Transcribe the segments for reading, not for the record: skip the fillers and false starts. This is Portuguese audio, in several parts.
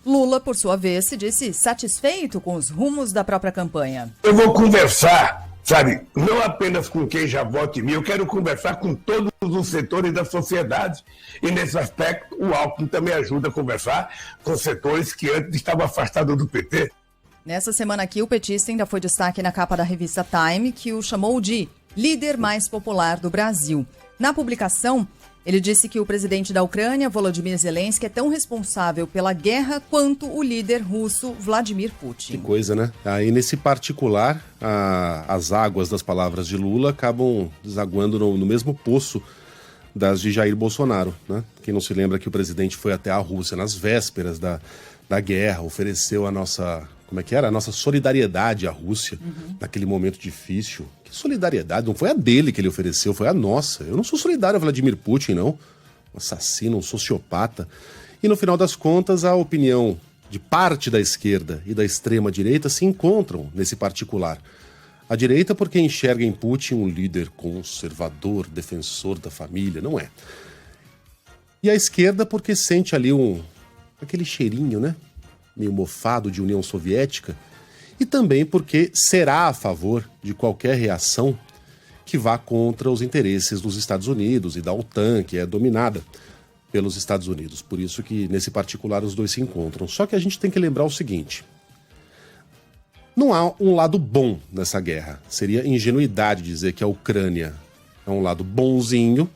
Lula, por sua vez, se disse satisfeito com os rumos da própria campanha. Eu vou conversar, sabe, não apenas com quem já vota em mim, eu quero conversar com todos os setores da sociedade. E nesse aspecto, o Alckmin também ajuda a conversar com setores que antes estavam afastados do PT. Nessa semana aqui, o petista ainda foi destaque na capa da revista Time, que o chamou de líder mais popular do Brasil. Na publicação, ele disse que o presidente da Ucrânia, Volodymyr Zelensky, é tão responsável pela guerra quanto o líder russo, Vladimir Putin. Que coisa, né? Aí, nesse particular, as águas das palavras de Lula acabam desaguando no mesmo poço das de Jair Bolsonaro, né? Quem não se lembra que o presidente foi até a Rússia nas vésperas da guerra, ofereceu a nossa... Como é que era? A nossa solidariedade à Rússia, naquele momento difícil. Que solidariedade? Não foi a dele que ele ofereceu, foi a nossa. Eu não sou solidário a Vladimir Putin, não. Um assassino, um sociopata. E no final das contas, a opinião de parte da esquerda e da extrema-direita se encontram nesse particular. A direita porque enxerga em Putin um líder conservador, defensor da família, não é. E a esquerda porque sente ali aquele cheirinho, né? Meio mofado de União Soviética, e também porque será a favor de qualquer reação que vá contra os interesses dos Estados Unidos e da OTAN, que é dominada pelos Estados Unidos. Por isso que, nesse particular, os dois se encontram. Só que a gente tem que lembrar o seguinte: não há um lado bom nessa guerra. Seria ingenuidade dizer que a Ucrânia é um lado bonzinho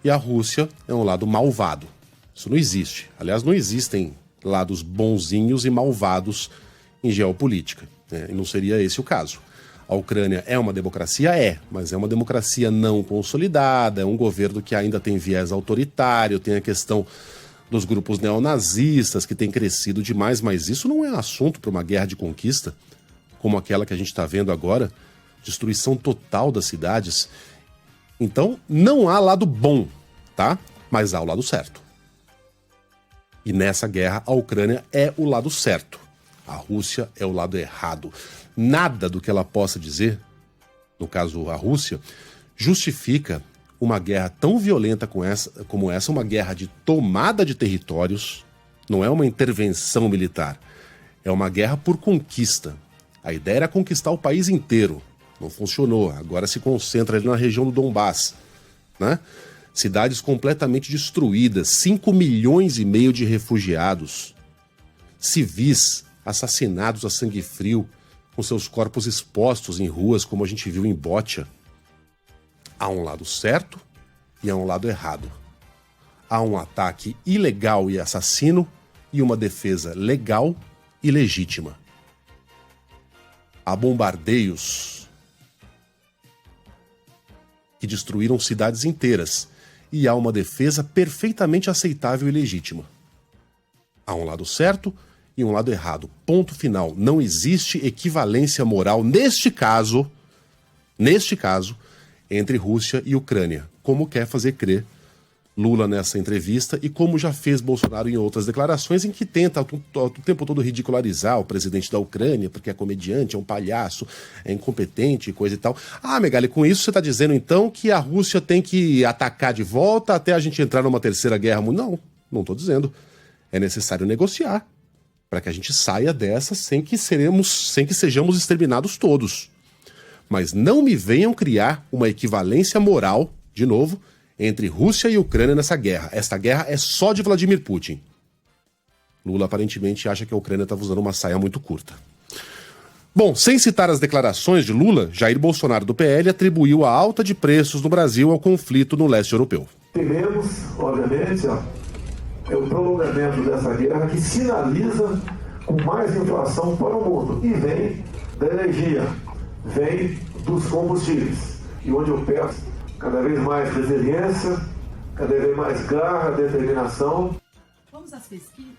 e a Rússia é um lado malvado. Isso não existe. Aliás, não existem lados bonzinhos e malvados em geopolítica, né? E não seria esse o caso. A Ucrânia é uma democracia? É, mas é uma democracia não consolidada, é um governo que ainda tem viés autoritário, tem a questão dos grupos neonazistas que tem crescido demais, mas isso não é assunto para uma guerra de conquista, como aquela que a gente está vendo agora, destruição total das cidades. Então, não há lado bom, tá? Mas há o lado certo. E nessa guerra, a Ucrânia é o lado certo. A Rússia é o lado errado. Nada do que ela possa dizer, no caso a Rússia, justifica uma guerra tão violenta como essa, uma guerra de tomada de territórios. Não é uma intervenção militar. É uma guerra por conquista. A ideia era conquistar o país inteiro. Não funcionou. Agora se concentra ali na região do Donbass, né? Cidades completamente destruídas, 5 milhões e meio de refugiados, civis assassinados a sangue frio, com seus corpos expostos em ruas, como a gente viu em Bocha. Há um lado certo e há um lado errado. Há um ataque ilegal e assassino e uma defesa legal e legítima. Há bombardeios que destruíram cidades inteiras. E há uma defesa perfeitamente aceitável e legítima. Há um lado certo e um lado errado. Ponto final. Não existe equivalência moral neste caso, entre Rússia e Ucrânia, como quer fazer crer Lula nessa entrevista e como já fez Bolsonaro em outras declarações em que tenta o tempo todo ridicularizar o presidente da Ucrânia porque é comediante, é um palhaço, é incompetente e coisa e tal. Ah, Megali, com isso você está dizendo então que a Rússia tem que atacar de volta até a gente entrar numa terceira guerra mundial? Não estou dizendo. É necessário negociar para que a gente saia dessa sem que sejamos exterminados todos. Mas não me venham criar uma equivalência moral, de novo, entre Rússia e Ucrânia nessa guerra. Esta guerra é só de Vladimir Putin. Lula aparentemente acha que a Ucrânia estava usando uma saia muito curta. Bom, sem citar as declarações de Lula, Jair Bolsonaro do PL atribuiu a alta de preços no Brasil ao conflito no leste europeu. Teremos, obviamente, o prolongamento dessa guerra que sinaliza com mais inflação para o mundo. E vem da energia, vem dos combustíveis. E onde eu peço cada vez mais resiliência, cada vez mais garra, determinação. Vamos às pesquisas?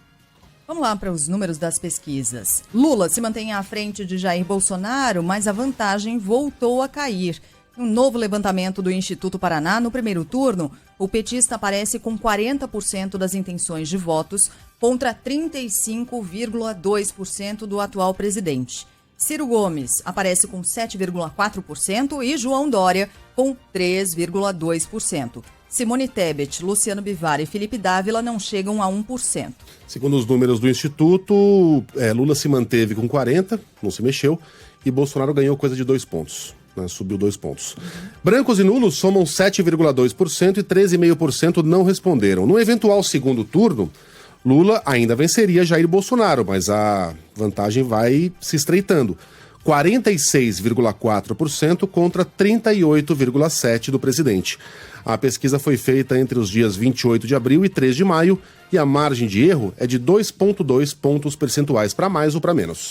Vamos lá para os números das pesquisas. Lula se mantém à frente de Jair Bolsonaro, mas a vantagem voltou a cair. Em um novo levantamento do Instituto Paraná, no primeiro turno, o petista aparece com 40% das intenções de votos contra 35,2% do atual presidente. Ciro Gomes aparece com 7,4% e João Dória com 3,2%. Simone Tebet, Luciano Bivar e Felipe Dávila não chegam a 1%. Segundo os números do Instituto, Lula se manteve com 40%, não se mexeu, e Bolsonaro ganhou coisa de 2 pontos. Subiu 2 pontos. Brancos e nulos somam 7,2% e 13,5% não responderam. No eventual segundo turno, Lula ainda venceria Jair Bolsonaro, mas a vantagem vai se estreitando. 46,4% contra 38,7% do presidente. A pesquisa foi feita entre os dias 28 de abril e 3 de maio e a margem de erro é de 2,2 pontos percentuais para mais ou para menos.